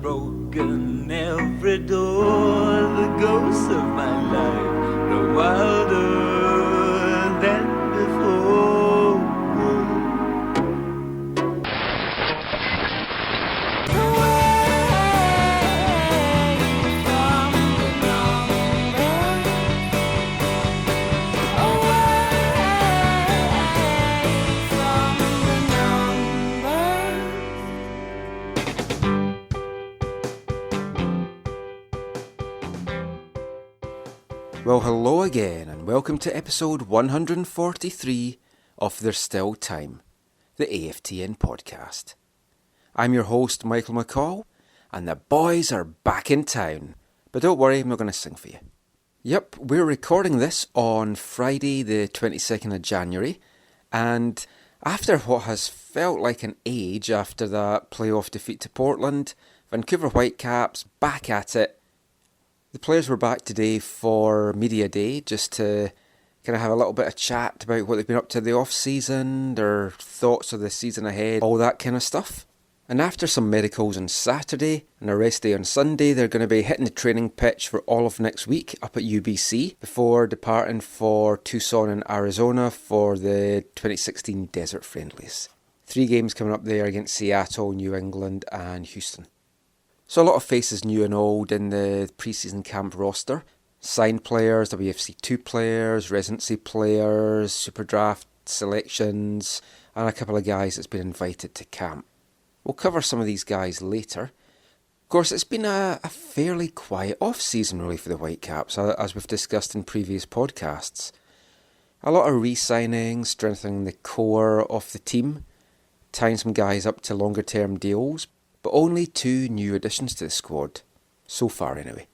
broken every door. The ghosts of my life grow wilder than before. Well, hello again, and welcome to episode 143 of There's Still Time, the AFTN podcast. I'm your host, Michael McCall, and the boys are back in town. But don't worry, I'm not going to sing for you. Yep, we're recording this on Friday the 22nd of January, and after what has felt like an age after that playoff defeat to Portland, Vancouver Whitecaps back at it. The players were back today for Media Day, just to kind of have a little bit of chat about what they've been up to the off-season, their thoughts of the season ahead, all that kind of stuff. And after some medicals on Saturday and a rest day on Sunday, they're going to be hitting the training pitch for all of next week up at UBC before departing for Tucson in Arizona for the 2016 Desert Friendlies. 3 games coming up there against Seattle, New England and Houston. So a lot of faces new and old in the preseason camp roster. Signed players, WFC 2 players, residency players, super draft selections, and a couple of guys that's been invited to camp. We'll cover some of these guys later. Of course, it's been a fairly quiet off-season really for the Whitecaps, as we've discussed in previous podcasts. A lot of re-signings, strengthening the core of the team, tying some guys up to longer-term deals, but only 2 new additions to the squad, so far anyway.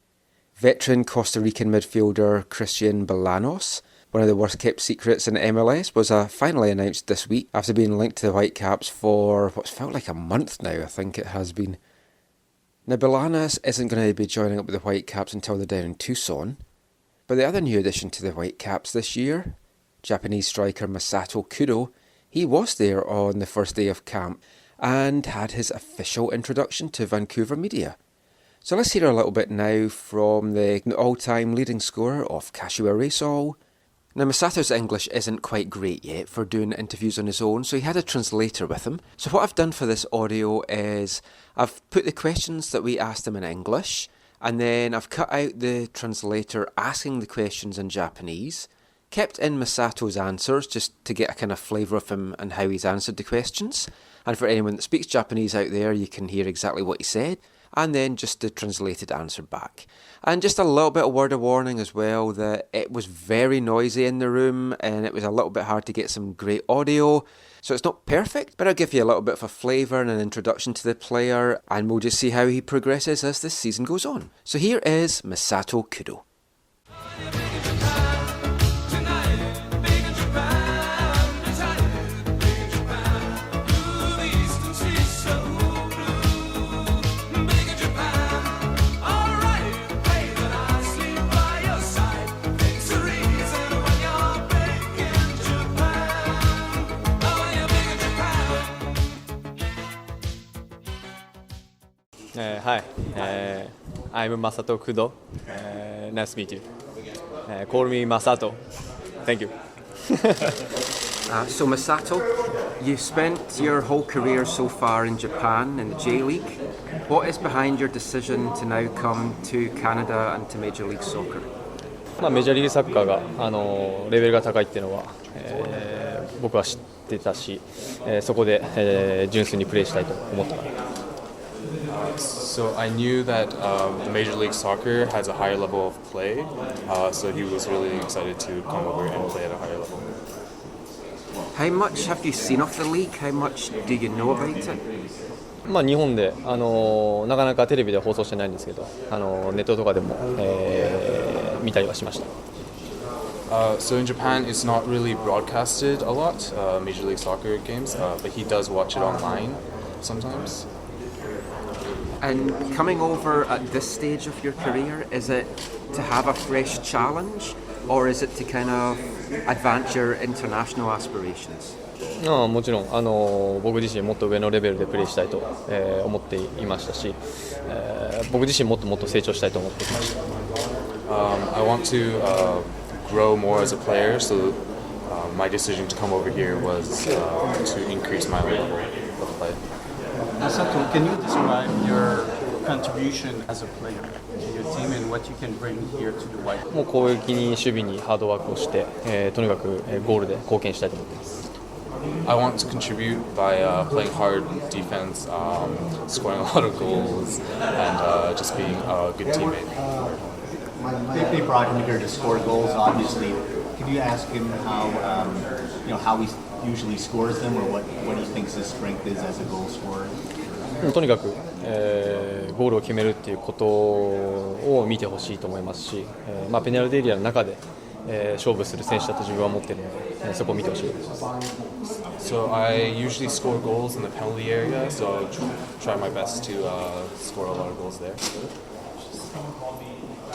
Veteran Costa Rican midfielder Christian Bolanos, one of the worst kept secrets in MLS, was finally announced this week after being linked to the Whitecaps for what's felt like a month now, I think it has been. Now Bolanos isn't going to be joining up with the Whitecaps until they're down in Tucson, but the other new addition to the Whitecaps this year, Japanese striker Masato Kudo, he was there on the first day of camp and had his official introduction to Vancouver media. So let's hear a little bit now from the all-time leading scorer of Kashiwa Reysol. Now Masato's English isn't quite great yet for doing interviews on his own, so he had a translator with him. So what I've done for this audio is I've put the questions that we asked him in English, and then I've cut out the translator asking the questions in Japanese, kept in Masato's answers just to get a kind of flavour of him and how he's answered the questions. And for anyone that speaks Japanese out there, you can hear exactly what he said. And then just the translated answer back. And just a little bit of word of warning as well, that it was very noisy in the room and it was a little bit hard to get some great audio. So it's not perfect, but I'll give you a little bit of a flavour and an introduction to the player, and we'll just see how he progresses as the season goes on. So here is Masato Kudo. Hi, I'm Masato Kudo. Nice to meet you. Call me Masato. Thank you. So Masato, you've spent your whole career so far in Japan in the J-League. What is behind your decision to now come to Canada and to Major League Soccer? メジャーリーグサッカーがレベルが高いっていうのは、僕は知ってたし、そこで、純粋にプレーしたいと思ったから。So I knew that Major League Soccer has a higher level of play, so he was really excited to come over and play at a higher level. How much have you seen of the league? How much do you know about it? 日本で、なかなかテレビで放送してないんですけど、ネットとかでも、見たりはしました。So in Japan, it's not really broadcasted a lot, Major League Soccer games, but he does watch it online sometimes. And coming over at this stage of your career, is it to have a fresh challenge? or is it to kind of advance your international aspirations? もちろん僕自身もっと上のレベルでプレーしたいと、思っていましたし、僕自身もっともっと成長したいと思っていました。I want to grow more as a player, so my decision to come over here was to increase my level of play. Masato, can you describe your contribution as a player to your team and what you can bring here to the White? もう攻撃に守備にハードワークをして、とにかくゴールで貢献したいと思っています。I want to contribute by playing hard defense, scoring a lot of goals, and just being a good teammate. They brought him here to score goals. Obviously, could you ask him how he usually scores them, or what he thinks his strength is as a goal scorer? とにかく、ゴールを決めるっていうことを見てほしいと思いますし、ペナルティーエリアの中で、勝負する選手だと自分は思っているので、そこを見てほしいです。So I usually score goals in the penalty area, so I'll try my best to score a lot of goals there.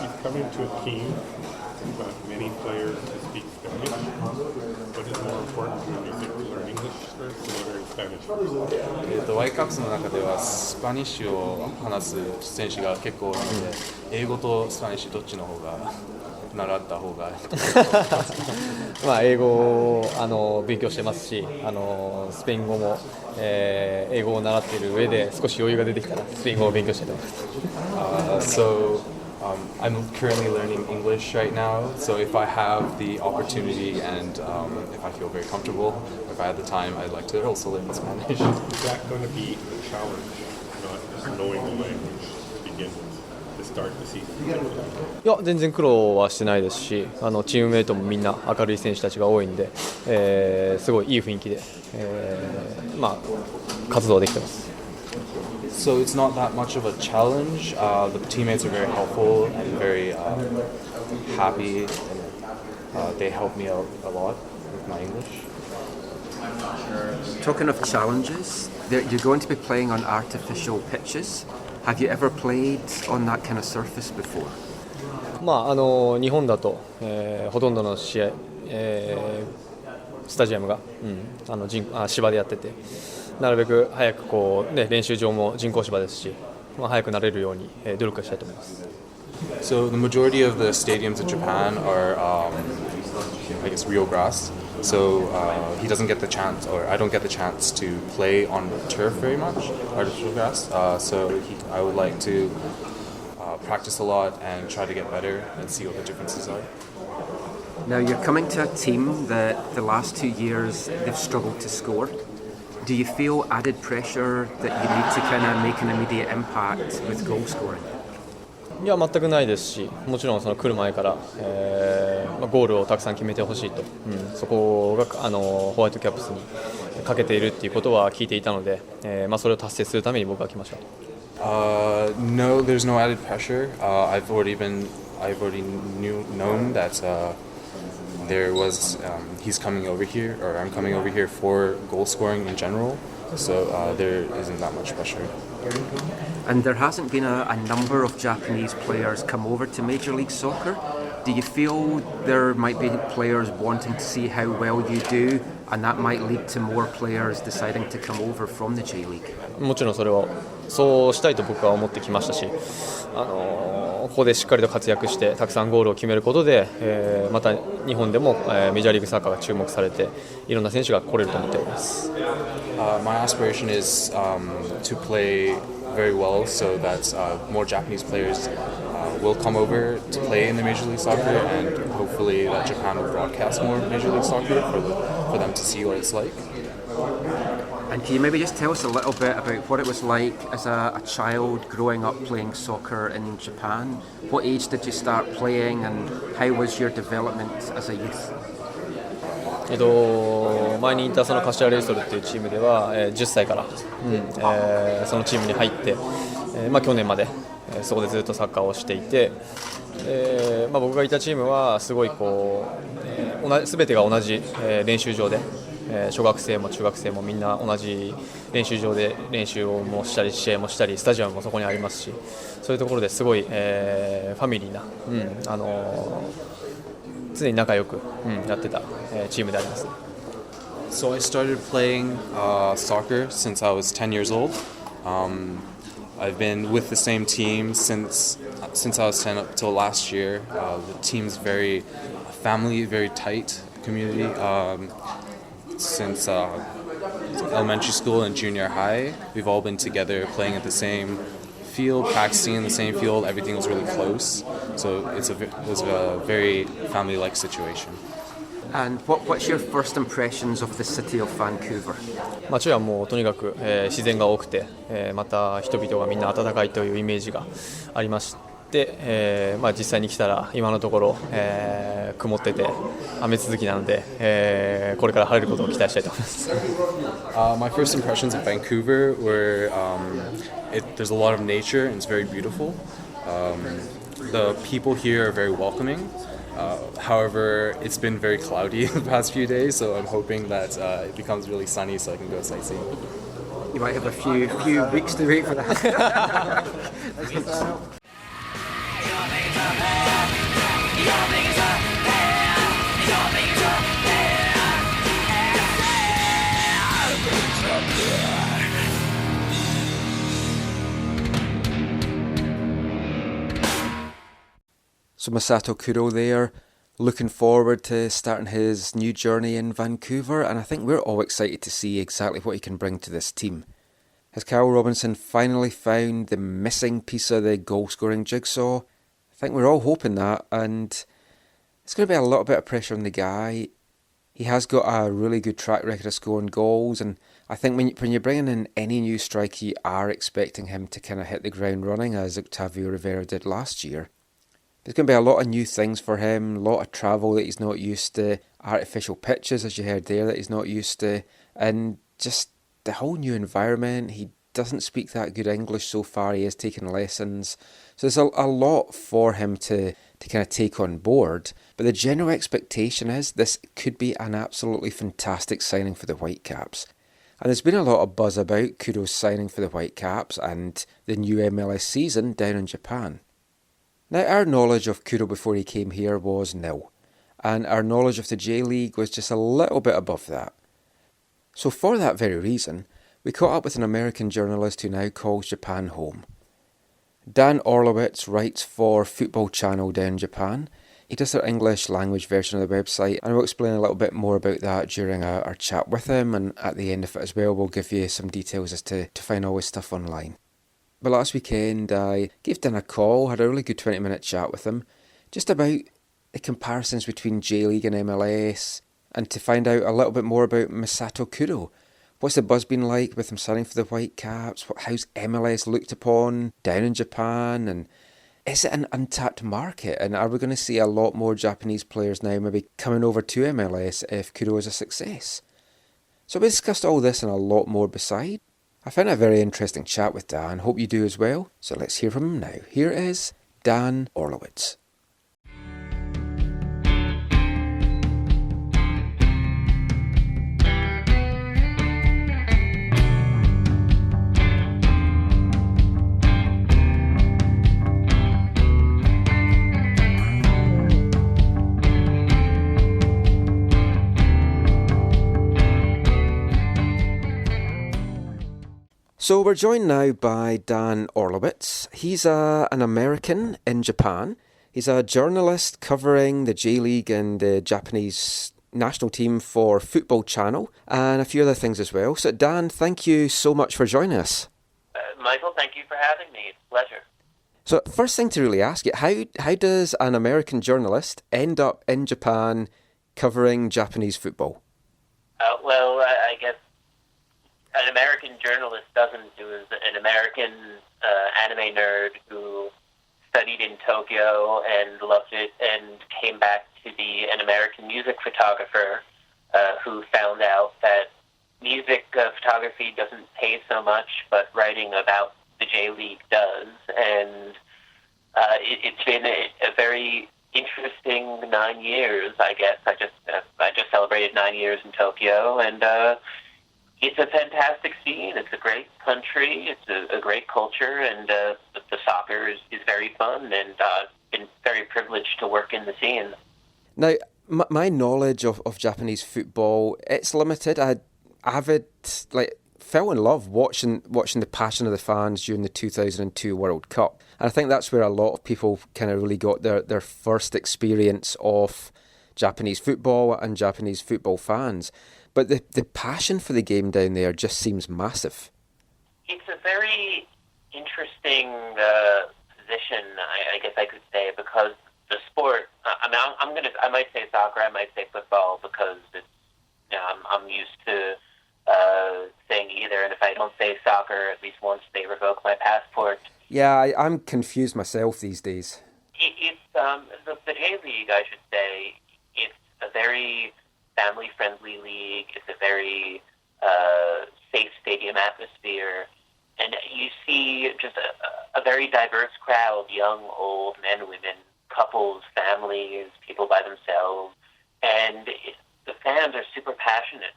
You've come into a team, but many players speak Spanish. What is more important to you? Is it learn English first or learn Spanish? Whitecaps の中ではスパニッシュを話す選手が結構多いので、英語とスパニッシュどっちの方が習った方が英語を勉強してますし、スペイン語も、英語を習っている上で少し余裕が出てきたらスペイン語を勉強しています。I'm currently learning English right now, so if I have the opportunity and if I feel very comfortable, if I have the time, I'd like to also learn Spanish. Is that going to be a challenge, not just knowing the language to begin with, to start the season? いや全然苦労はしてないですし、チームメイトもみんな明るい選手たちが多いんで、すごいいい雰囲気で、活動できてます。So it's not that much of a challenge. The teammates are very helpful and very happy. And, they help me out a lot with my English. Talking of challenges, you're going to be playing on artificial pitches. Have you ever played on that kind of surface before? 日本だと、ほとんどの試合、スタジアムが、芝でやってて、なるべく早く練習場も人工芝ですし、早くなれるように、努力したいと思います。So the majority of the stadiums in Japan are, I guess, real grass. So he doesn't get the chance, or I don't get the chance to play on turf very much, artificial grass. I would like to practice a lot and try to get better and see what the differences are. Now you're coming to a team that the last 2 years they've struggled to score. Do you feel added pressure that you need to kind of make an immediate impact with goal scoring? いや全くないですし、もちろんその来る前から、ゴールをたくさん決めてほしいと、そこがホワイトキャップスにかけているっていうことは聞いていたので、それを達成するために僕は来ました。No, there's no added pressure. I've already known that he's coming over here, or I'm coming over here for goal scoring in general. So there isn't that much pressure. And there hasn't been a number of Japanese players come over to Major League Soccer. Do you feel there might be players wanting to see how well you do, and that might lead to more players deciding to come over from the J League? もちろんそれはそうしたいと僕は思ってきましたし、ここでしっかりと活躍してたくさんゴールを決めることで、また日本でも、メジャーリーグサッカーが注目されていろんな選手が来れると思っています。My aspiration is to play very well so that more Japanese players will come over to play in the Major League Soccer, and hopefully that Japan will broadcast more Major League Soccer for them to see what it's like. And can you maybe just tell us a little bit about what it was like as a child growing up playing soccer in Japan? What age did you start playing, and how was your development as a youth? 前にインターソの柏レイソルっていうチームでは、10歳から、そのチームに入って、去年まで、そこでずっとサッカーをしていて、僕がいたチームはすごい全てが同じ、練習場で、小学生も中学生もみんな同じ練習場で練習をもしたり試合もしたりスタジアムもそこにありますし、そういうところですごい、ファミリーな、常に仲良く、やってた、チームであります。So I started playing soccer since I was 10 years old. I've been with the same team since I was 10 up till last year. The team's very family, very tight community. Since elementary school and junior high, we've all been together playing at the same field, practicing in the same field. Everything was really close. So it was a very family-like situation. And what's your first impressions of the city of Vancouver? 街はもうとにかく、自然が多くて、また人々がみんな温かいというイメージがありまして、実際に来たら今のところ、曇ってて雨続きなので、これから晴れることを期待したいと思います。My first impressions of Vancouver were there's a lot of nature and it's very beautiful. The people here are very welcoming. However, it's been very cloudy the past few days, so I'm hoping that it becomes really sunny so I can go sightseeing. You might have a few weeks to wait for that. So Masato Kudo there, looking forward to starting his new journey in Vancouver, and I think we're all excited to see exactly what he can bring to this team. Has Carl Robinson finally found the missing piece of the goal-scoring jigsaw? I think we're all hoping that, and it's going to be a little bit of pressure on the guy. He has got a really good track record of scoring goals, and I think when you're bringing in any new striker, you are expecting him to kind of hit the ground running, as Octavio Rivera did last year. There's going to be a lot of new things for him, a lot of travel that he's not used to, artificial pitches, as you heard there, that he's not used to, and just the whole new environment. He doesn't speak that good English so far, he is taking lessons, so there's a lot for him to kind of take on board, but the general expectation is this could be an absolutely fantastic signing for the Whitecaps. And there's been a lot of buzz about Kudo's signing for the Whitecaps and the new MLS season down in Japan. Now, our knowledge of Kudo before he came here was nil, and our knowledge of the J-League was just a little bit above that. So for that very reason, we caught up with an American journalist who now calls Japan home. Dan Orlowitz writes for Football Channel down in Japan. He does their English language version of the website, and we'll explain a little bit more about that during our chat with him, and at the end of it as well, we'll give you some details as to find all his stuff online. But last weekend I gave Dan a call, had a really good 20-minute chat with him, just about the comparisons between J-League and MLS, and to find out a little bit more about Masato Kudo. What's the buzz been like with him signing for the Whitecaps? How's MLS looked upon down in Japan? And is it an untapped market? And are we going to see a lot more Japanese players now maybe coming over to MLS if Kudo is a success? So we discussed all this and a lot more beside. I found a very interesting chat with Dan, hope you do as well, so let's hear from him now. Here is Dan Orlowitz. So we're joined now by Dan Orlowitz. He's an American in Japan. He's a journalist covering the J-League and the Japanese national team for Football Channel and a few other things as well. So Dan, thank you so much for joining us. Michael, thank you for having me. It's a pleasure. So first thing to really ask you, how does an American journalist end up in Japan covering Japanese football? I guess an American journalist doesn't do as an American anime nerd who studied in Tokyo and loved it and came back to be an American music photographer who found out that music photography doesn't pay so much, but writing about the J-League does. And it's been a very interesting 9 years, I guess. I just celebrated 9 years in Tokyo, and it's a fantastic scene. It's a great country. It's a great culture, and the soccer is very fun, and been very privileged to work in the scene. Now, my knowledge of Japanese football, it's limited. I fell in love watching the passion of the fans during the 2002 World Cup. And I think that's where a lot of people kind of really got their first experience of Japanese football and Japanese football fans. But the passion for the game down there just seems massive. It's a very interesting position, I guess I could say, because the sport. I might say soccer, I might say football, because it's, I'm used to saying either, and if I don't say soccer at least once, they revoke my passport. Yeah, I'm confused myself these days. It's the J League, I should say. It's a very family-friendly league. It's a very safe stadium atmosphere, and you see just a very diverse crowd: young, old, men, women, couples, families, people by themselves, and the fans are super passionate.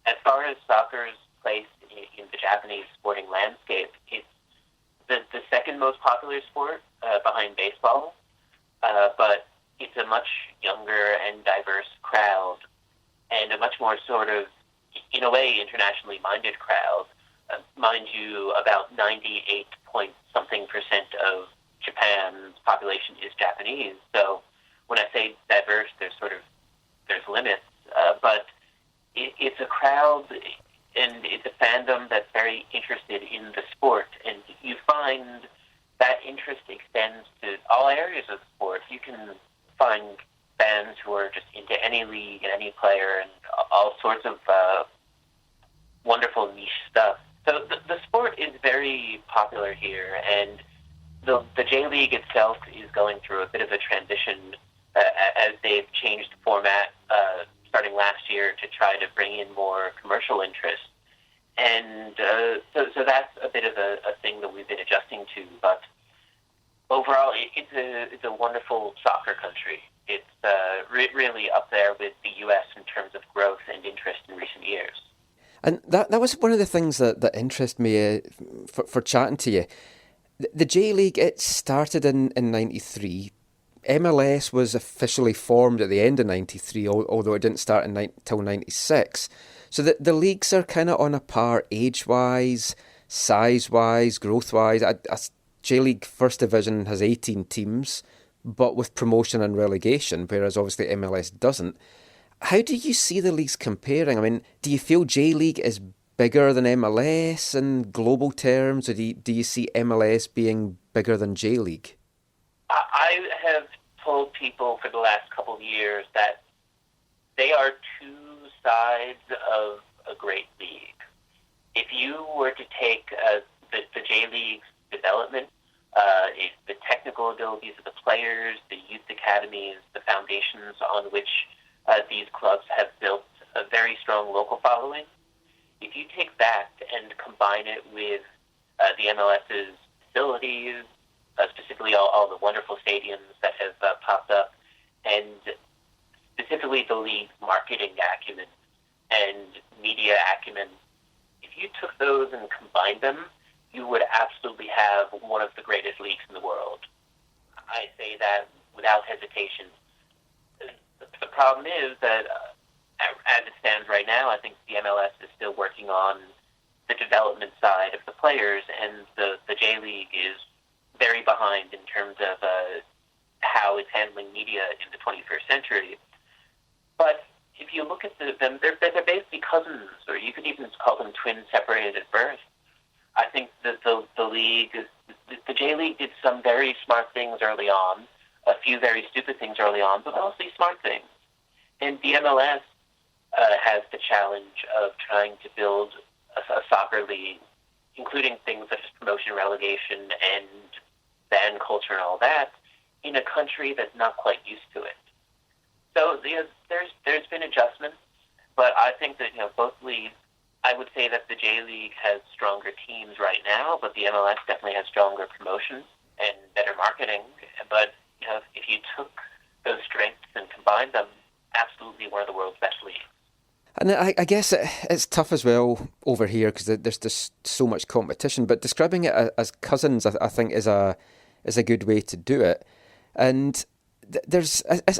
As far as soccer's place in the Japanese sporting landscape, it's the second most popular sport behind baseball, but it's a much younger and diverse crowd, and a much more sort of, in a way, internationally minded crowd. Mind you, about 98-point-something% of Japan's population is Japanese. So when I say diverse, there's limits, but it's a crowd and it's a fandom that's very interested in the sport, and you find that interest extends to all areas of the sport. You can find fans who are just into any league and any player and all sorts of wonderful niche stuff. So the sport is very popular here, and the J League itself is going through a bit of a transition as they've changed the format starting last year to try to bring in more commercial interest. And so that's a bit of a thing that we've been adjusting to. But overall, it's a wonderful soccer country. It's really up there with the U.S. in terms of growth and interest in recent years. And that was one of the things that interested me for chatting to you. The J League, it started in 93. MLS was officially formed at the end of 93, although it didn't start until 96. So the leagues are kind of on a par age-wise, size-wise, growth-wise. J League First Division has 18 teams, but with promotion and relegation, whereas obviously MLS doesn't. How do you see the leagues comparing? I mean, do you feel J League is bigger than MLS in global terms, or do you see MLS being bigger than J League? I have told people for the last couple of years that they are two sides of a great league. If you were to take the J League's development, the technical abilities of the players, the youth academies, the foundations on which these clubs have built a very strong local following, if you take that and combine it with the MLS's facilities, specifically all the wonderful stadiums that have popped up, and specifically the league's marketing acumen and media acumen, if you took those and combined them, you would absolutely have one of the greatest leagues in the world. I say that without hesitation. The problem is that as it stands right now, I think the MLS is still working on the development side of the players, and the J League is very behind in terms of how it's handling media in the 21st century. But if you look at them, they're basically cousins, or you could even call them twins separated at birth. I think that the league, the J League did some very smart things early on, a few very stupid things early on, but mostly smart things. And the MLS has the challenge of trying to build a soccer league, including things such as promotion, relegation, and fan culture and all that, in a country that's not quite used to it. So there's been adjustments, but I think that both leagues, I would say that the J League has stronger teams right now, but the MLS definitely has stronger promotion and better marketing. But if you took those strengths and combined them, absolutely one of the world's best leagues. And I guess it's tough as well over here because there's just so much competition. But describing it as cousins, I think, is a good way to do it. And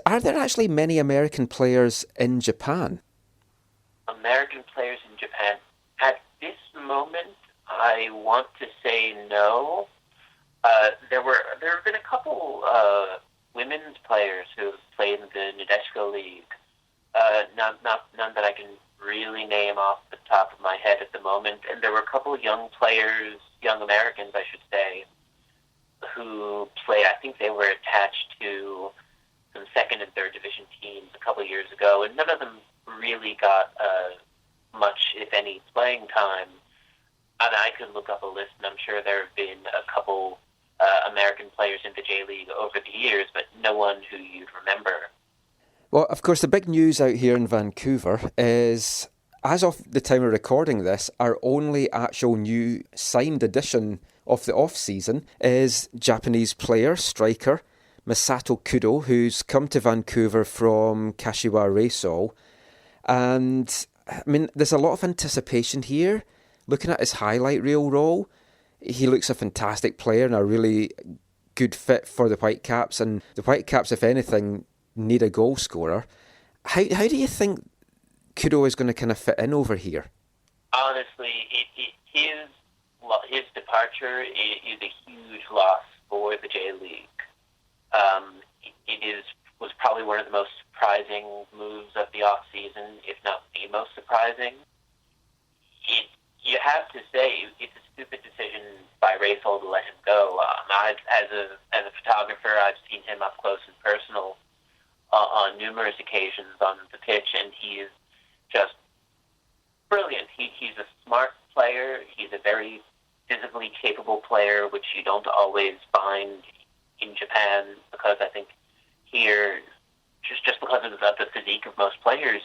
are there actually many American players in Japan? American players in Japan. At this moment, I want to say no. There have been a couple women's players who have played in the Nadeshiko League. None that I can really name off the top of my head at the moment. And there were a couple of young players, young Americans, I should say, who played. I think they were attached to some second and third division teams a couple of years ago, and none of them really got much, if any, playing time. And I could look up a list, and I'm sure there have been a couple American players in the J League over the years, but no one who you'd remember. Well, of course, the big news out here in Vancouver is, as of the time of recording this, our only actual new signed edition of the off-season is Japanese player, striker, Masato Kudo, who's come to Vancouver from Kashiwa Reysol. And, I mean, there's a lot of anticipation here. Looking at his highlight reel roll, he looks a fantastic player and a really good fit for the Whitecaps. And the Whitecaps, if anything, need a goal scorer. How do you think Kudo is going to kind of fit in over here? Honestly, his departure is a huge loss for the J League. Was probably one of the most surprising moves of the off season, if not the most surprising. You have to say it's a stupid decision by Reysol to let him go. As a photographer, I've seen him up close and personal on numerous occasions on the pitch, and he is just brilliant. He's a smart player. He's a very physically capable player, which you don't always find in Japan, because I think here, just because of the physique of most players,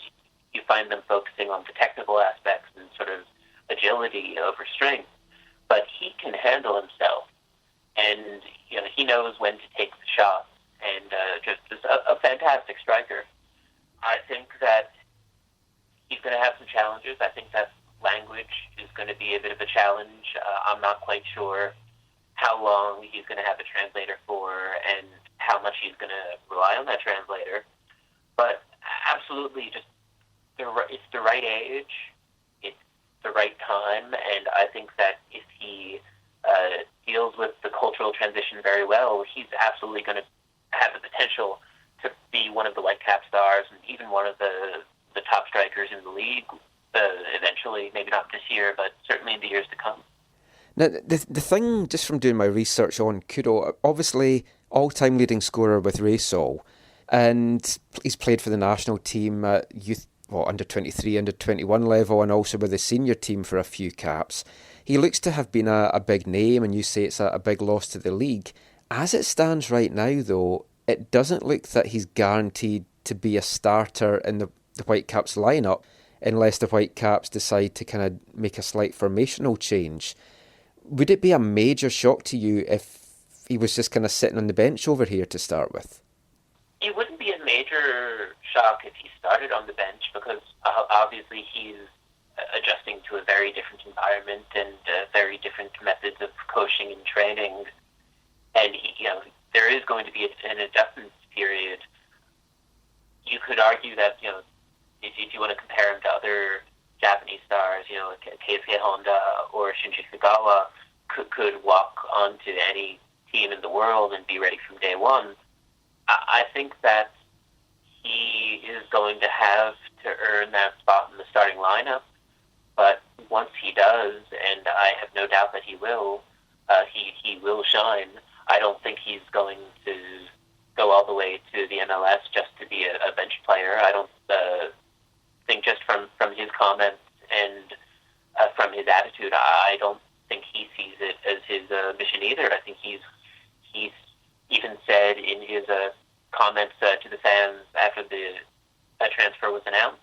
you find them focusing on the technical aspects and sort of agility over strength. But he can handle himself, and he knows when to take the shots, and just a fantastic striker. I think that he's going to have some challenges. I think that language is going to be a bit of a challenge. I'm not quite sure how long he's going to have a translator for and how much he's going to rely on that translator. But absolutely, it's the right age, it's the right time, and I think that if he deals with the cultural transition very well, he's absolutely going to have the potential to be one of the Whitecap stars and even one of the top strikers in the league eventually, maybe not this year, but certainly in the years to come. Now, the thing, just from doing my research on Kudo, obviously all-time leading scorer with Reysol, and he's played for the national team at youth, under 23, under 21 level, and also with the senior team for a few caps. He looks to have been a big name, and you say it's a big loss to the league. As it stands right now, though, it doesn't look that he's guaranteed to be a starter in the Whitecaps lineup unless the Whitecaps decide to kind of make a slight formational change. Would it be a major shock to you if he was just kind of sitting on the bench over here to start with? It wouldn't be a major shock if he started on the bench, because obviously he's adjusting to a very different environment and very different methods of coaching and training. And there is going to be an adjustment period. You could argue that if you want to compare him to other Japanese stars, Keisuke Honda or Shinji Kagawa could walk onto any team in the world and be ready from day one. I think that he is going to have to earn that spot in the starting lineup, but once he does, and I have no doubt that he will shine. I don't think he's going to go all the way to the MLS just to be a bench player. I don't think, just from his comments and from his attitude, I don't think he sees it as his mission either. I think he's even said in his comments to the fans after the transfer was announced,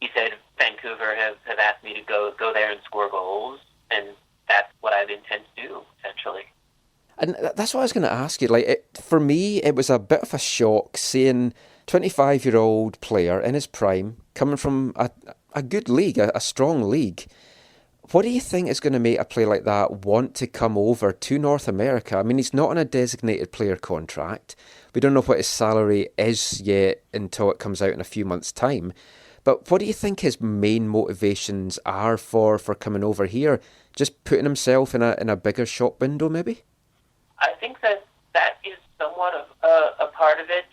he said, Vancouver have asked me to go there and score goals, and that's what I intend to do, essentially. And that's what I was going to ask you. For me, it was a bit of a shock seeing 25-year-old player in his prime coming from a good league, a strong league. What do you think is going to make a player like that want to come over to North America? I mean, he's not on a designated player contract. We don't know what his salary is yet until it comes out in a few months' time. But what do you think his main motivations are for coming over here? Just putting himself in a bigger shop window, maybe? I think that is somewhat of a part of it.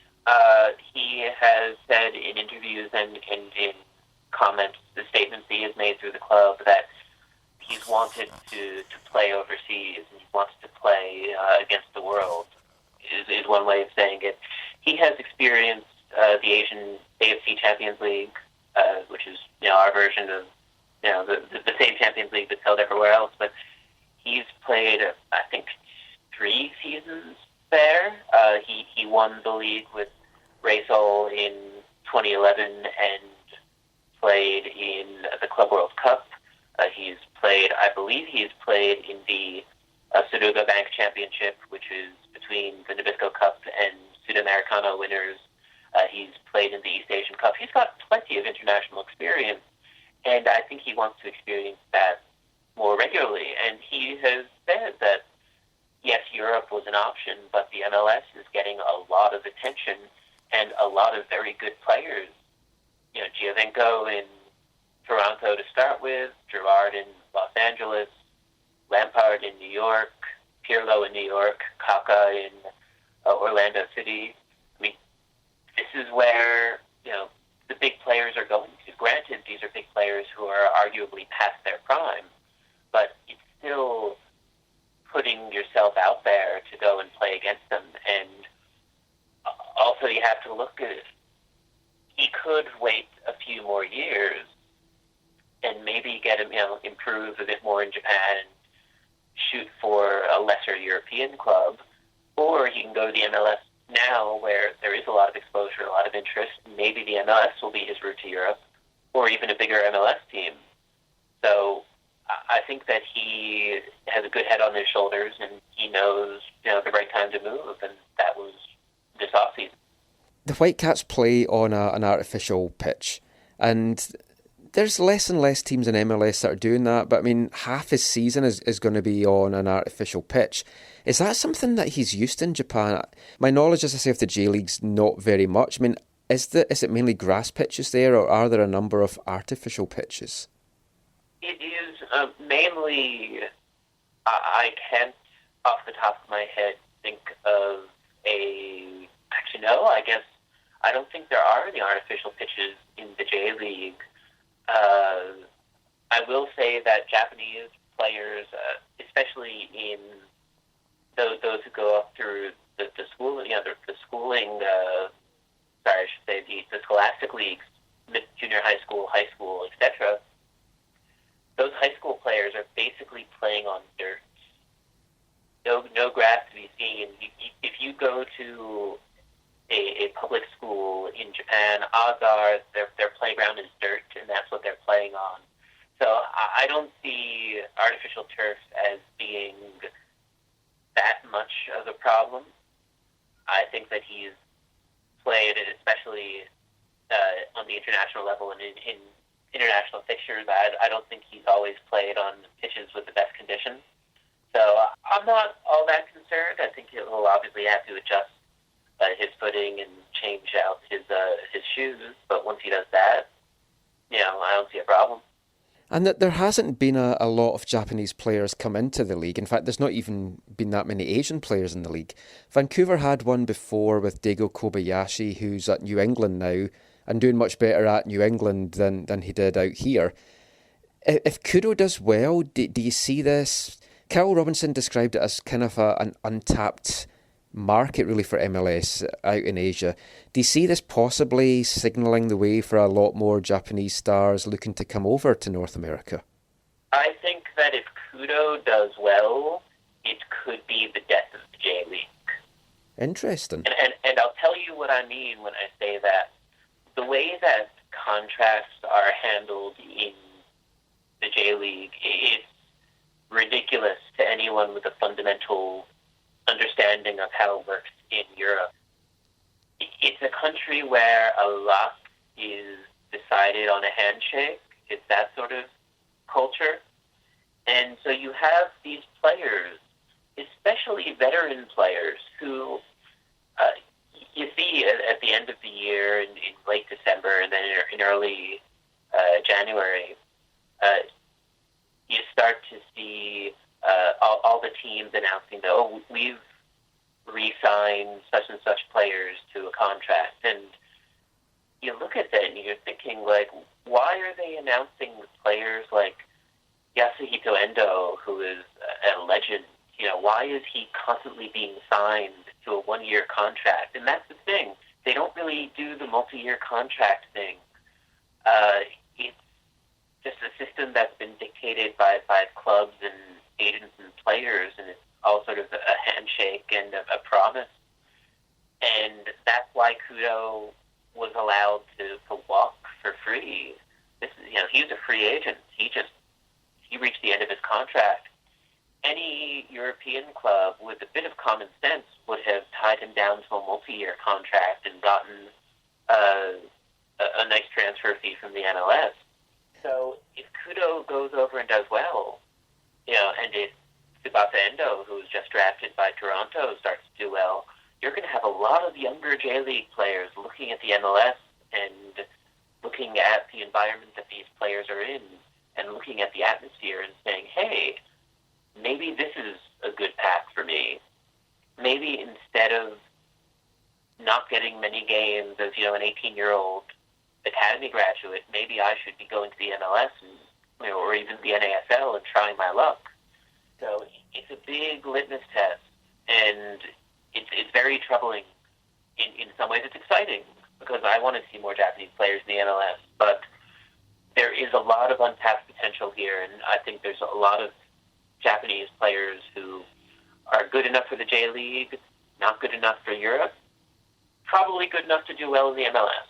He has said in interviews and in comments, the statements he has made through the club, that he's wanted to play overseas and he wants to play against the world, is one way of saying it. He has experienced the Asian AFC Champions League, which is our version of the same Champions League that's held everywhere else. But he's played, I think, 3 seasons there. He won the league with Russell in 2011 and played in the Club World Cup. I believe he's played in the Suruga Bank Championship, which is between the Nabisco Cup and Sudamericana winners. He's played in the East Asian Cup. He's got plenty of international experience, and I think he wants to experience that more regularly. And he has said that, yes, Europe was an option, but the MLS is getting a lot of attention and a lot of very good players. Giovinco in Toronto to start with, Gerrard in Los Angeles, Lampard in New York, Pirlo in New York, Kaká in Orlando City. I mean, this is where the big players are going to. Granted, these are big players who are arguably past their prime, but it's still putting yourself out there to go and play against them. And also, you have to look at it. He could wait a few more years and maybe get him, improve a bit more in Japan and shoot for a lesser European club, or he can go to the MLS now where there is a lot of exposure, a lot of interest. Maybe the MLS will be his route to Europe, or even a bigger MLS team. So I think that he has a good head on his shoulders, and he knows the right time to move, and that was this offseason. The Whitecaps play on an artificial pitch, and there's less and less teams in MLS that are doing that, but I mean, half his season is going to be on an artificial pitch. Is that something that he's used in Japan? My knowledge, as I say, of the J-League's not very much. I mean, is it mainly grass pitches there, or are there a number of artificial pitches? It is mainly, I can't, off the top of my head, think of actually no, I guess, I don't think there are any artificial pitches in the J-League. I will say that Japanese players, especially in those who go up through the schooling, the schooling, I should say the scholastic leagues, junior high school, etc. Those high school players are basically playing on dirt. No grass to be seen. If you go to a public school in Japan, odds are their playground is dirt, and that's what they're playing on. So I don't see artificial turf as being that much of a problem. I think that he's played, especially on the international level and in international fixtures, I don't think he's always played on pitches with the best conditions. So I'm not all that concerned. I think he'll obviously have to adjust his footing and change out his shoes. But once he does that, I don't see a problem. And that there hasn't been a lot of Japanese players come into the league. In fact, there's not even been that many Asian players in the league. Vancouver had one before with Daigo Kobayashi, who's at New England now, and doing much better at New England than he did out here. If Kudo does well, do you see this? Carl Robinson described it as kind of an untapped market really for MLS out in Asia. Do you see this possibly signalling the way for a lot more Japanese stars looking to come over to North America? I think that if Kudo does well, it could be the death of the J-League. Interesting. And I'll tell you what I mean when I say that. The way that contracts are handled in the J-League, it's ridiculous to anyone with a fundamental understanding of how it works in Europe. It's a country where a lot is decided on a handshake. It's that sort of culture. And so you have these players, especially veteran players, who you see at the end of the year in late December and then in early January, you start to see all the teams announcing that, oh, we've re-signed such and such players to a contract. And you look at that and you're thinking, like, why are they announcing players like Yasuhito Endo, who is a legend? You know, why is he constantly being signed to a one-year contract? And that's the thing. They don't really do the multi-year contract thing. It's just a system that's been dictated by clubs and agents and players, and it's all sort of a handshake and a promise. And that's why Kudo was allowed to walk for free. He was a free agent. He reached the end of his contract. Any European club with a bit of common sense would have tied him down to a multi-year contract and gotten a nice transfer fee from the MLS. So if Kudo goes over and does well, and if Tsubasa Endo, who was just drafted by Toronto, starts to do well, you're going to have a lot of younger J-League players looking at the MLS and looking at the environment that these players are in and looking at the atmosphere and saying, hey, maybe this is a good path for me. Maybe instead of not getting many games as, an 18-year-old academy graduate, maybe I should be going to the MLS or even the NASL and trying my luck. So it's a big litmus test, and it's very troubling. In some ways it's exciting because I want to see more Japanese players in the MLS, but there is a lot of untapped potential here, and I think there's a lot of Japanese players who are good enough for the J-League, not good enough for Europe, probably good enough to do well in the MLS.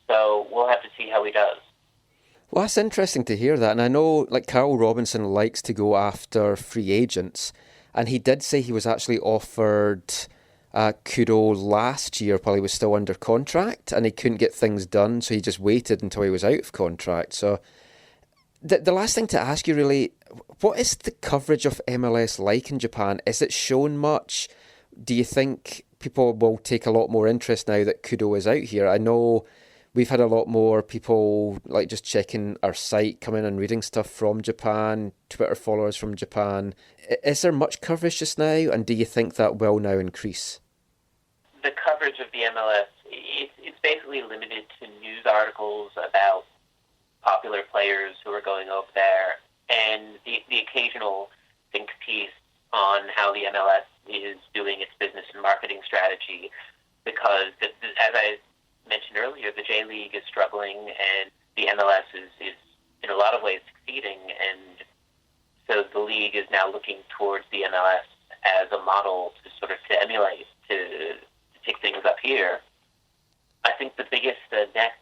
So we'll have to see how he does. Well, that's interesting to hear that. And I know, Carl Robinson likes to go after free agents. And he did say he was actually offered Kudo last year while he was still under contract. And he couldn't get things done, so he just waited until he was out of contract. So the last thing to ask you, really, what is the coverage of MLS like in Japan? Is it shown much? Do you think people will take a lot more interest now that Kudo is out here? I know we've had a lot more people just checking our site, coming and reading stuff from Japan, Twitter followers from Japan. Is there much coverage just now, and do you think that will now increase? The coverage of the MLS, it's basically limited to news articles about popular players who are going over there, and the occasional think piece on how the MLS is doing its business and marketing strategy, because as I mentioned earlier, the J-League is struggling and the MLS is in a lot of ways succeeding, and so the league is now looking towards the MLS as a model to emulate, to take things up here. I think the biggest neck,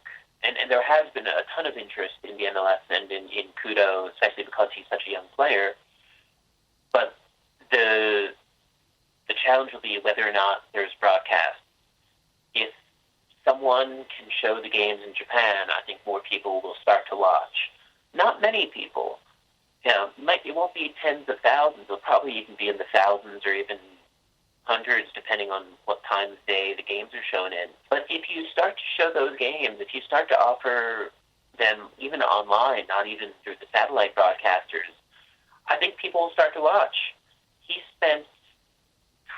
and there has been a ton of interest in the MLS and in Kudo, especially because he's such a young player, but the challenge will be whether or not there's broadcast. If someone can show the games in Japan, I think more people will start to watch. Not many people. It won't be tens of thousands. It'll probably even be in the thousands or even hundreds, depending on what time of day the games are shown in. But if you start to show those games, if you start to offer them even online, not even through the satellite broadcasters, I think people will start to watch. He spent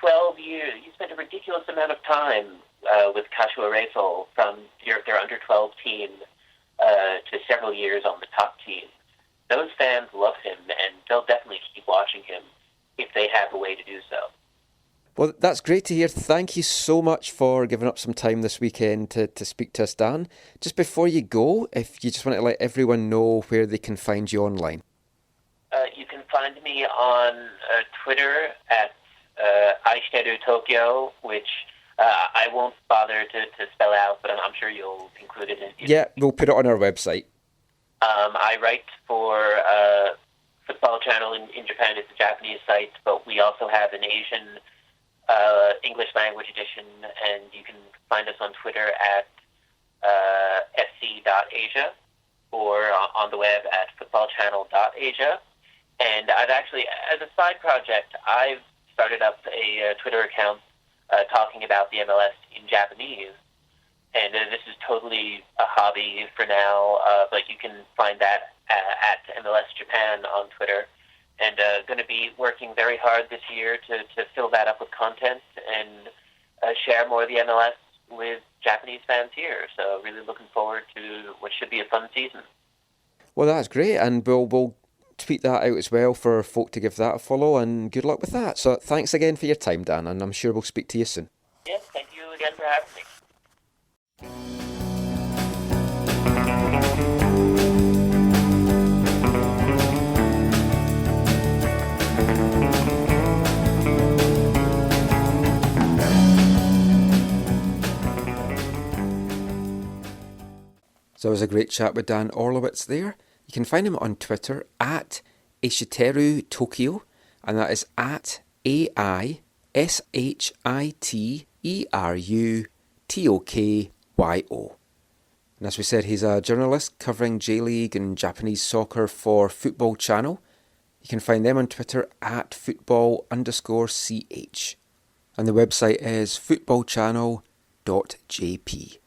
12 years. He spent a ridiculous amount of time with Kashiwa Reysol from their under-12 team to several years on the top team. Those fans love him, and they'll definitely keep watching him if they have a way to do so. Well, that's great to hear. Thank you so much for giving up some time this weekend to speak to us, Dan. Just before you go, if you just want to let everyone know where they can find you online. You can find me on Twitter at Aishiteru Tokyo, which I won't bother to spell out, but I'm sure you'll include it. Yeah, we'll put it on our website. I write for Football Channel in Japan. It's a Japanese site, but we also have an Asian English language edition, and you can find us on Twitter at sc.asia or on the web at footballchannel.asia. And I've actually, as a side project, I've started up a Twitter account talking about the MLS in Japanese. And this is totally a hobby for now, but you can find that at MLS Japan on Twitter. And going to be working very hard this year to fill that up with content and share more of the MLS with Japanese fans here. So really looking forward to what should be a fun season. Well, that's great, and we'll tweet that out as well for folk to give that a follow, and good luck with that. So thanks again for your time, Dan, and I'm sure we'll speak to you soon. Yes, thank you again for having me. So it was a great chat with Dan Orlowitz there. You can find him on Twitter at Ishiteru Tokyo, and that is at AISHITERUTOKYO. And as we said, he's a journalist covering J-League and Japanese soccer for Football Channel. You can find them on Twitter at football_CH. And the website is footballchannel.jp.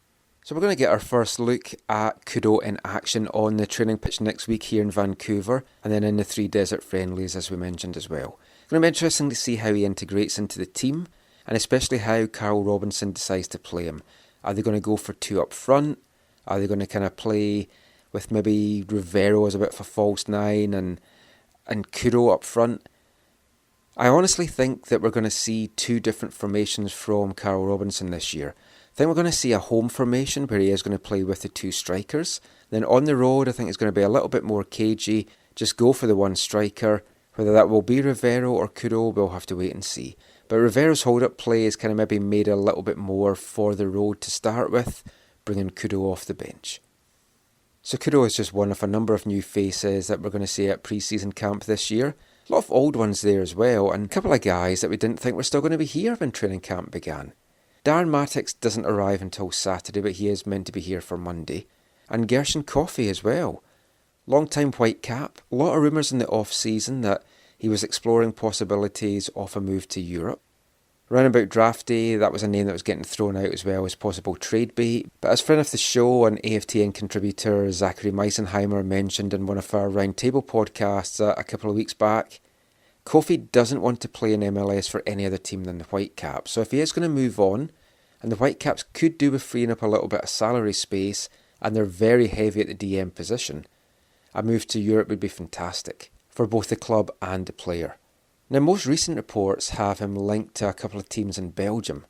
So we're going to get our first look at Kudo in action on the training pitch next week here in Vancouver, and then in the 3 desert friendlies as we mentioned as well. It's going to be interesting to see how he integrates into the team, and especially how Carl Robinson decides to play him. Are they going to go for 2 up front? Are they going to kind of play with maybe Rivero as a bit of a false 9 and Kudo up front? I honestly think that we're going to see 2 different formations from Carl Robinson this year. I think we're going to see a home formation where he is going to play with the 2 strikers. Then on the road, I think it's going to be a little bit more cagey. Just go for the 1 striker. Whether that will be Rivero or Kudo, we'll have to wait and see. But Rivero's hold-up play is kind of maybe made a little bit more for the road to start with, bringing Kudo off the bench. So Kudo is just one of a number of new faces that we're going to see at preseason camp this year. A lot of old ones there as well, and a couple of guys that we didn't think were still going to be here when training camp began. Darren Mattix doesn't arrive until Saturday, but he is meant to be here for Monday. And Gershon Koffie as well. Long-time Whitecap. A lot of rumours in the off-season that he was exploring possibilities of a move to Europe. Around about draft day, that was a name that was getting thrown out as well as possible trade bait. But as friend of the show and AFTN contributor Zachary Meisenheimer mentioned in one of our Roundtable podcasts a couple of weeks back, Koffie doesn't want to play in MLS for any other team than the Whitecaps. So if he is going to move on, and the Whitecaps could do with freeing up a little bit of salary space, and they're very heavy at the DM position, a move to Europe would be fantastic for both the club and the player. Now, most recent reports have him linked to a couple of teams in Belgium.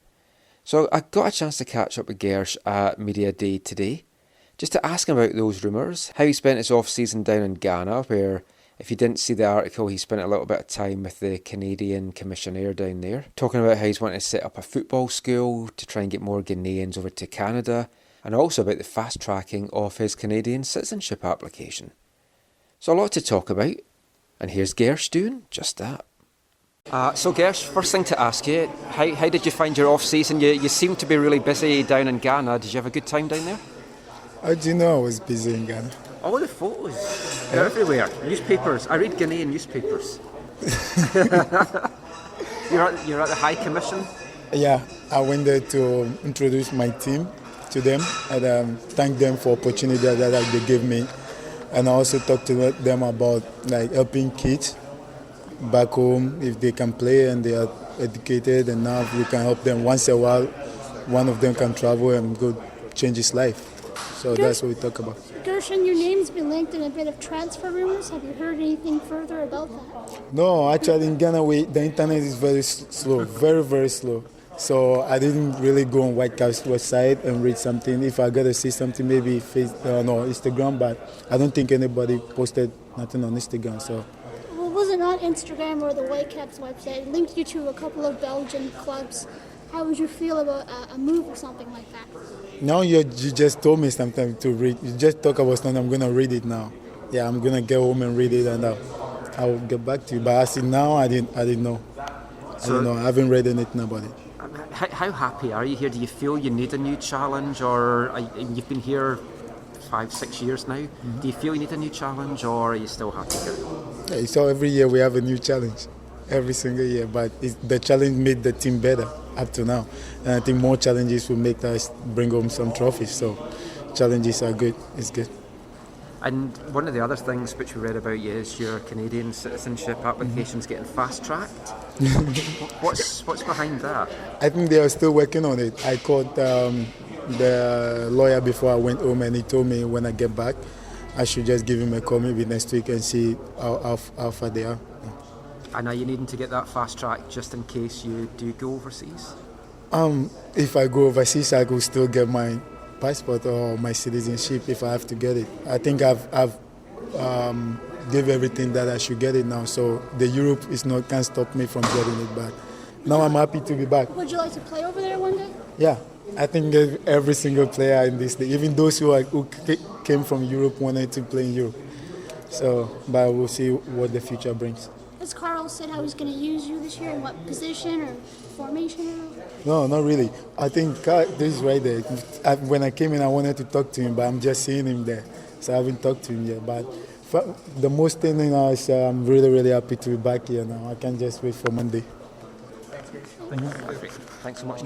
So I got a chance to catch up with Gersh at Media Day today, just to ask him about those rumours, how he spent his off-season down in Ghana, where, if you didn't see the article, he spent a little bit of time with the Canadian commissioner down there, talking about how he's wanting to set up a football school to try and get more Ghanaians over to Canada, and also about the fast-tracking of his Canadian citizenship application. So a lot to talk about, and here's Gersh doing just that. So Gersh, first thing to ask you, how did you find your off-season? You seem to be really busy down in Ghana. Did you have a good time down there? How do you know I was busy in Ghana? All the photos. They're everywhere. Newspapers. I read Ghanaian newspapers. You're at the High Commission? Yeah, I went there to introduce my team to them and thank them for the opportunity that they gave me. And I also talked to them about helping kids back home if they can play and they are educated, and now we can help them once in a while. One of them can travel and go change his life. So that's what we talk about. Gershon, your name's been linked in a bit of transfer rumors. Have you heard anything further about that? No, actually in Ghana, the internet is very slow, very, very slow. So I didn't really go on Whitecap's website and read something. If I got to see something, maybe Instagram, but I don't think anybody posted nothing on Instagram. So. Well, was it not Instagram or the Whitecaps website? It linked you to a couple of Belgian clubs. How would you feel about a move or something like that? Now you just told me something to read. You just talk about something. I'm going to read it now. Yeah, I'm going to get home and read it, and I'll get back to you. But as of now, I didn't know. I don't know. I haven't read anything about it. How happy are you here? Do you feel you need a new challenge, or you've been here 5-6 years now? Mm-hmm. Do you feel you need a new challenge, or are you still happy here? Yeah, so every year we have a new challenge, every single year. But the challenge made the team better up to now, and I think more challenges will make us bring home some trophies. So challenges are good. It's good. And one of the other things which we read about you is your Canadian citizenship application's getting fast-tracked. What's behind that? I think they are still working on it. I called the lawyer before I went home, and he told me when I get back, I should just give him a call maybe next week and see how far they are. And are you needing to get that fast-tracked just in case you do go overseas? If I go overseas, I could still get my passport or my citizenship if I have to get it. I think I've give everything that I should get it now, so the Europe can't stop me from getting it back. Now I'm happy to be back. Would you like to play over there one day? Yeah, I think every single player in this league, even those who came from Europe, wanted to play in Europe. So, but we'll see what the future brings. Has Carl said how he's going to use you this year, in what position or formation? No, not really. I think this is right there. When I came in, I wanted to talk to him, but I'm just seeing him there, so I haven't talked to him yet. But the most thing now is I'm really, really happy to be back here now. I can't just wait for Monday. Thanks so much.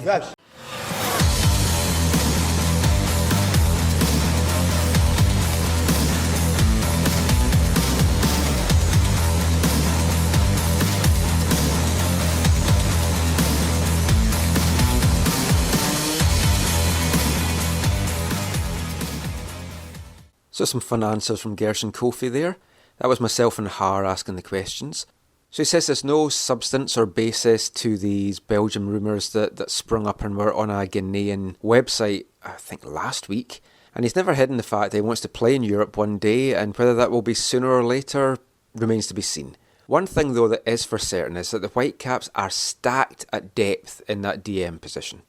So some fun answers from Gershon Koffie there. That was myself and Har asking the questions. So he says there's no substance or basis to these Belgium rumours that sprung up and were on a Ghanaian website, I think last week. And he's never hidden the fact that he wants to play in Europe one day, and whether that will be sooner or later remains to be seen. One thing though that is for certain is that the Whitecaps are stacked at depth in that DM position.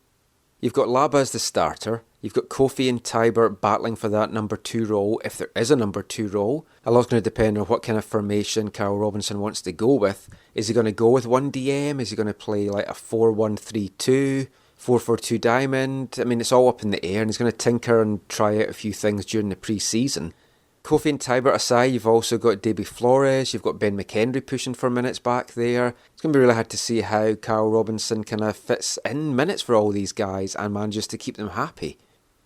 You've got Laba as the starter, you've got Koffie and Teibert battling for that number 2 role, if there is a number 2 role. A lot's going to depend on what kind of formation Carl Robinson wants to go with. Is he going to go with one DM? Is he going to play like a 4-1-3-2, 4-4-2 diamond? I mean, it's all up in the air, and he's going to tinker and try out a few things during the pre-season. Koffie and Teibert aside, you've also got Davy Flores, you've got Ben McHenry pushing for minutes back there. It's going to be really hard to see how Carl Robinson kind of fits in minutes for all these guys and manages to keep them happy.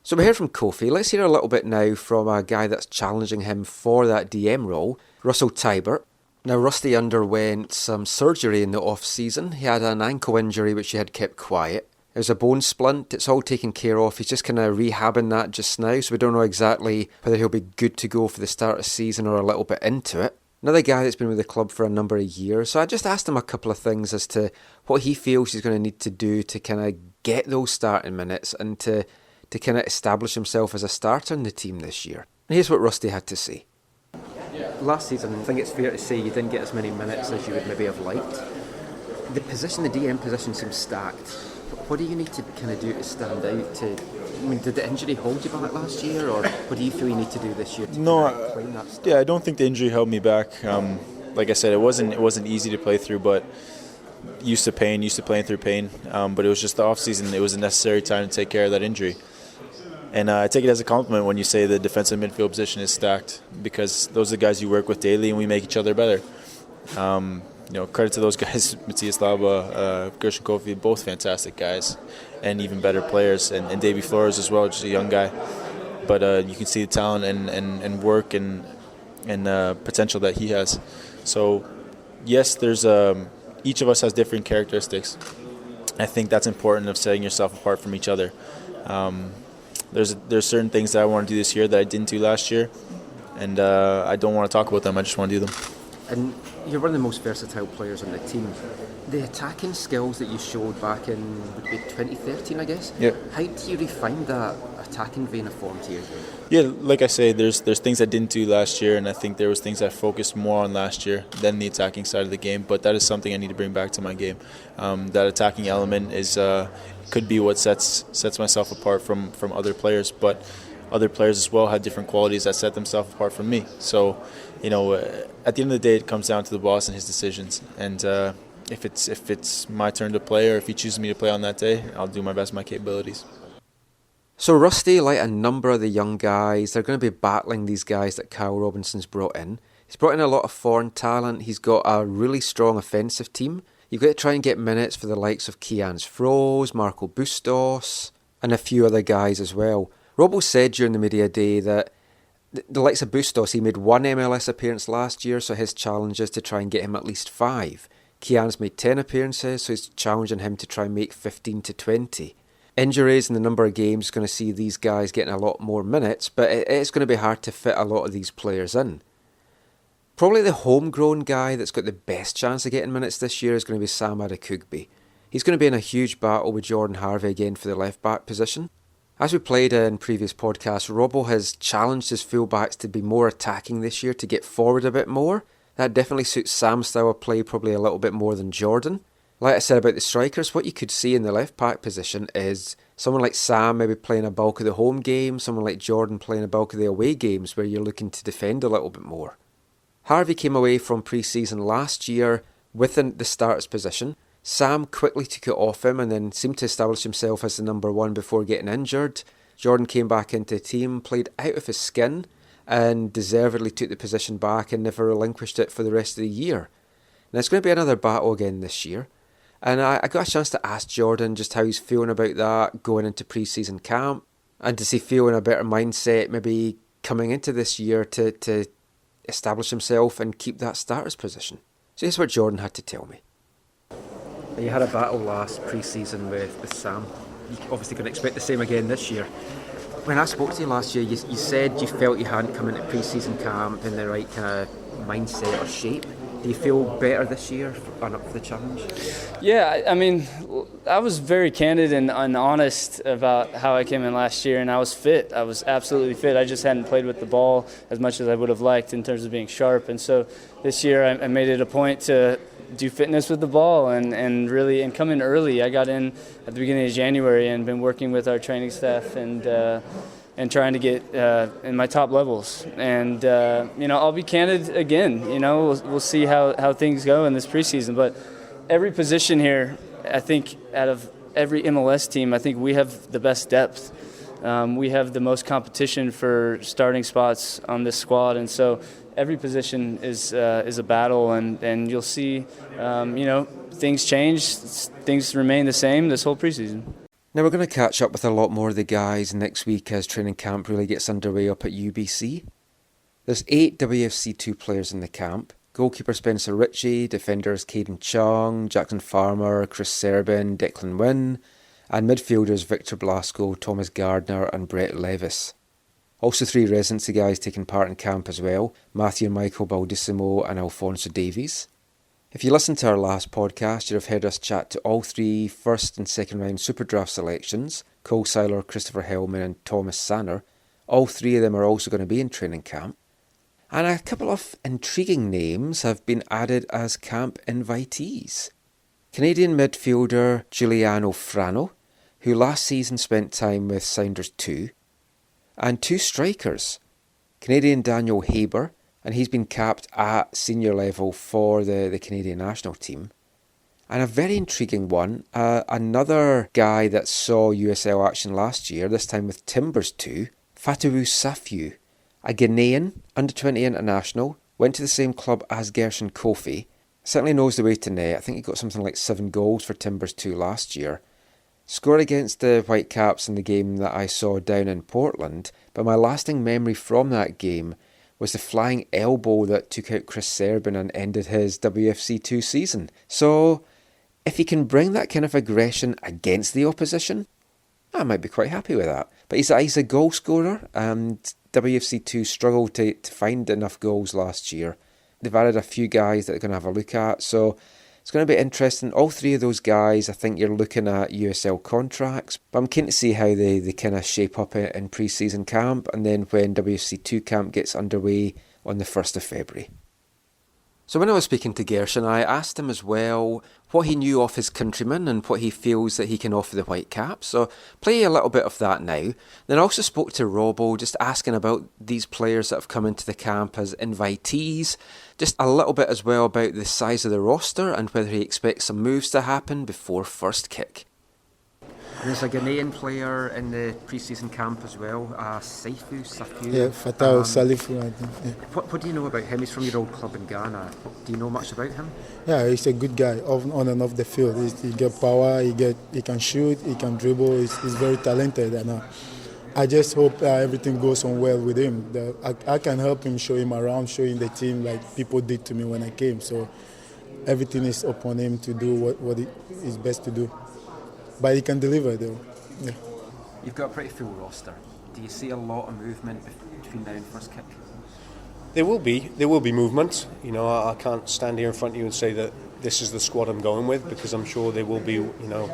So we heard from Koffie. Let's hear a little bit now from a guy that's challenging him for that DM role, Russell Teibert. Now, Rusty underwent some surgery in the off-season. He had an ankle injury which he had kept quiet. It was a bone splint. It's all taken care of. He's just kind of rehabbing that just now, so we don't know exactly whether he'll be good to go for the start of the season or a little bit into it. Another guy that's been with the club for a number of years, so I just asked him a couple of things as to what he feels he's going to need to do to kind of get those starting minutes and to kind of establish himself as a starter in the team this year. And here's what Rusty had to say. Last season, I think it's fair to say you didn't get as many minutes as you would maybe have liked. The DM position seems stacked. What do you need to kind of do to stand out? I mean, did the injury hold you back last year, or what do you feel you need to do this year to claim that start? Yeah, I don't think the injury held me back. Like I said, it wasn't easy to play through, but used to playing through pain. But it was just the off season. It was a necessary time to take care of that injury. And I take it as a compliment when you say the defensive midfield position is stacked, because those are the guys you work with daily, and we make each other better. Credit to those guys, Matthias Laba, Gershon Koffie, both fantastic guys, and even better players, and Davy Flores as well, just a young guy. But you can see the talent and work and potential that he has. So, yes, there's each of us has different characteristics. I think that's important of setting yourself apart from each other. There's certain things that I want to do this year that I didn't do last year, and I don't want to talk about them. I just want to do them. And you're one of the most versatile players on the team. The attacking skills that you showed back in would be 2013, I guess. Yeah. How do you refine that attacking vein of form to you? Yeah, like I say, there's things I didn't do last year, and I think there was things I focused more on last year than the attacking side of the game. But that is something I need to bring back to my game. That attacking element could be what sets myself apart from other players. But other players as well have different qualities that set themselves apart from me. So, at the end of the day, it comes down to the boss and his decisions. And if it's my turn to play, or if he chooses me to play on that day, I'll do my best, my capabilities. So Rusty, like a number of the young guys, they're going to be battling these guys that Carl Robinson's brought in. He's brought in a lot of foreign talent. He's got a really strong offensive team. You've got to try and get minutes for the likes of Kian's Froze, Marco Bustos, and a few other guys as well. Robbo said during the media day that the likes of Bustos, he made one MLS appearance last year, so his challenge is to try and get him at least 5. Kian's made 10 appearances, so he's challenging him to try and make 15 to 20. Injuries and the number of games is going to see these guys getting a lot more minutes, but it's going to be hard to fit a lot of these players in. Probably the homegrown guy that's got the best chance of getting minutes this year is going to be Sam Adekugbe. He's going to be in a huge battle with Jordan Harvey again for the left-back position. As we played in previous podcasts, Robbo has challenged his fullbacks to be more attacking this year, to get forward a bit more. That definitely suits Sam's style of play probably a little bit more than Jordan. Like I said about the strikers, what you could see in the left-back position is someone like Sam maybe playing a bulk of the home games, someone like Jordan playing a bulk of the away games where you're looking to defend a little bit more. Harvey came away from pre-season last year within the starter's position. Sam quickly took it off him and then seemed to establish himself as the number one before getting injured. Jordan came back into the team, played out of his skin, and deservedly took the position back and never relinquished it for the rest of the year. Now it's going to be another battle again this year. And I got a chance to ask Jordan just how he's feeling about that going into pre-season camp. And does he feel in a better mindset maybe coming into this year to establish himself and keep that starter's position? So here's what Jordan had to tell me. You had a battle last pre-season with Sam. You're obviously going to expect the same again this year. When I spoke to you last year, you said you felt you hadn't come into pre-season camp in the right kind of mindset or shape. Do you feel better this year and up for the challenge? Yeah, I mean, I was very candid and honest about how I came in last year, and I was fit. I was absolutely fit. I just hadn't played with the ball as much as I would have liked in terms of being sharp. And so this year I made it a point to do fitness with the ball and really come in early. I got in at the beginning of January and been working with our training staff and trying to get in my top levels. And I'll be candid again. We'll see how things go in this preseason. But every position here, I think, out of every MLS team, I think we have the best depth. We have the most competition for starting spots on this squad, and so every position is a battle, and you'll see, things change, things remain the same this whole preseason. Now we're going to catch up with a lot more of the guys next week as training camp really gets underway up at UBC. There's 8 WFC2 players in the camp. Goalkeeper Spencer Ritchie, defenders Caden Chung, Jackson Farmer, Chris Serbin, Declan Wynn, and midfielders Victor Blasco, Thomas Gardner and Brett Levis. Also 3 residency guys taking part in camp as well, Matthew and Michael Baldissimo and Alfonso Davies. If you listened to our last podcast, you'd have heard us chat to all 3 first and second round Super Draft selections, Cole Seiler, Christopher Hellman and Thomas Sanner. All 3 of them are also going to be in training camp. And a couple of intriguing names have been added as camp invitees. Canadian midfielder Giuliano Frano, who last season spent time with Sounders 2, and 2 strikers, Canadian Daniel Haber, and he's been capped at senior level for the Canadian national team. And a very intriguing one, another guy that saw USL action last year, this time with Timbers 2, Fatawu Safiu, a Ghanaian under-20 international, went to the same club as Gershon Koffie, certainly knows the way to net. I think he got something like 7 goals for Timbers 2 last year. Scored against the Whitecaps in the game that I saw down in Portland, but my lasting memory from that game was the flying elbow that took out Chris Serbin and ended his WFC2 season. So, if he can bring that kind of aggression against the opposition, I might be quite happy with that. But he's a goal scorer, and WFC2 struggled to find enough goals last year. They've added a few guys that they're going to have a look at, so it's going to be interesting. All 3 of those guys, I think you're looking at USL contracts, but I'm keen to see how they kind of shape up in pre-season camp and then when WFC2 camp gets underway on the 1st of February. So when I was speaking to Gershon, I asked him as well what he knew of his countrymen and what he feels that he can offer the Whitecaps. So play a little bit of that now. Then I also spoke to Robbo, just asking about these players that have come into the camp as invitees. Just a little bit as well about the size of the roster and whether he expects some moves to happen before first kick. There's a Ghanaian player in the pre-season camp as well, Safu. Yeah, Fatau Salifu, I think. Yeah. What do you know about him? He's from your old club in Ghana. Do you know much about him? Yeah, he's a good guy on and off the field. He get power, he can shoot, he can dribble. He's very talented, and I just hope everything goes on well with him. I can help him, show him around, show him the team like people did to me when I came. So everything is upon him to do what is best to do. But he can deliver, though. Yeah. You've got a pretty full roster. Do you see a lot of movement between now and first kick? There will be movement. You know, I can't stand here in front of you and say that this is the squad I'm going with, because I'm sure there will be, you know,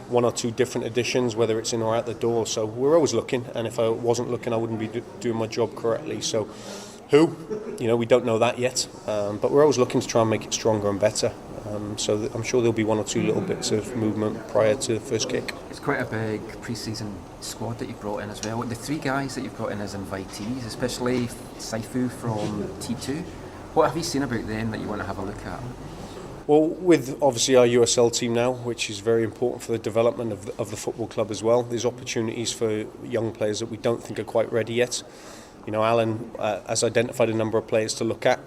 one or two different additions, whether it's in or out the door. So we're always looking, and if I wasn't looking, I wouldn't be doing my job correctly. So who? You know, we don't know that yet, but we're always looking to try and make it stronger and better. So I'm sure there'll be one or two little bits of movement prior to the first kick. It's quite a big pre-season squad that you've brought in as well. The three guys that you've brought in as invitees, especially Saifu from T2, what have you seen about them that you want to have a look at? Well, with obviously our USL team now, which is very important for the development of the football club as well, there's opportunities for young players that we don't think are quite ready yet. You know, Alan has identified a number of players to look at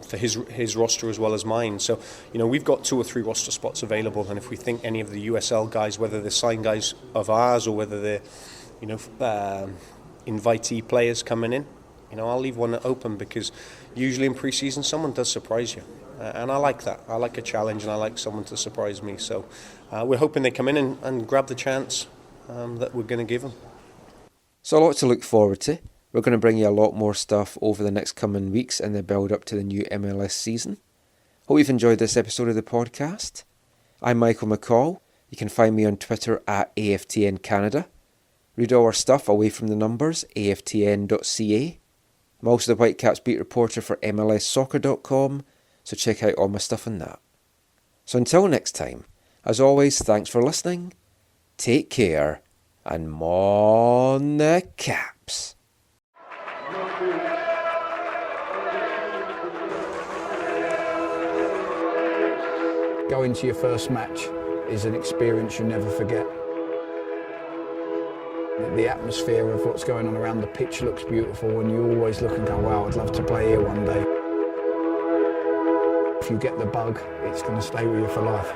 for his roster as well as mine. So, you know, we've got 2 or 3 roster spots available, and if we think any of the USL guys, whether they're signed guys of ours or whether they're, you know, invitee players coming in, you know, I'll leave one open, because usually in pre-season someone does surprise you. And I like that. I like a challenge, and I like someone to surprise me. So we're hoping they come in and grab the chance that we're going to give them. So a lot to look forward to. We're going to bring you a lot more stuff over the next coming weeks in the build-up to the new MLS season. Hope you've enjoyed this episode of the podcast. I'm Michael McCall. You can find me on Twitter at AFTN Canada. Read all our stuff away from the numbers, aftn.ca. I'm also the Whitecaps beat reporter for MLSsoccer.com, so check out all my stuff on that. So until next time, as always, thanks for listening, take care, and mon the Caps. Going to your first match is an experience you never forget. The atmosphere of what's going on around the pitch looks beautiful, and you always look and go, wow, I'd love to play here one day. If you get the bug, it's going to stay with you for life.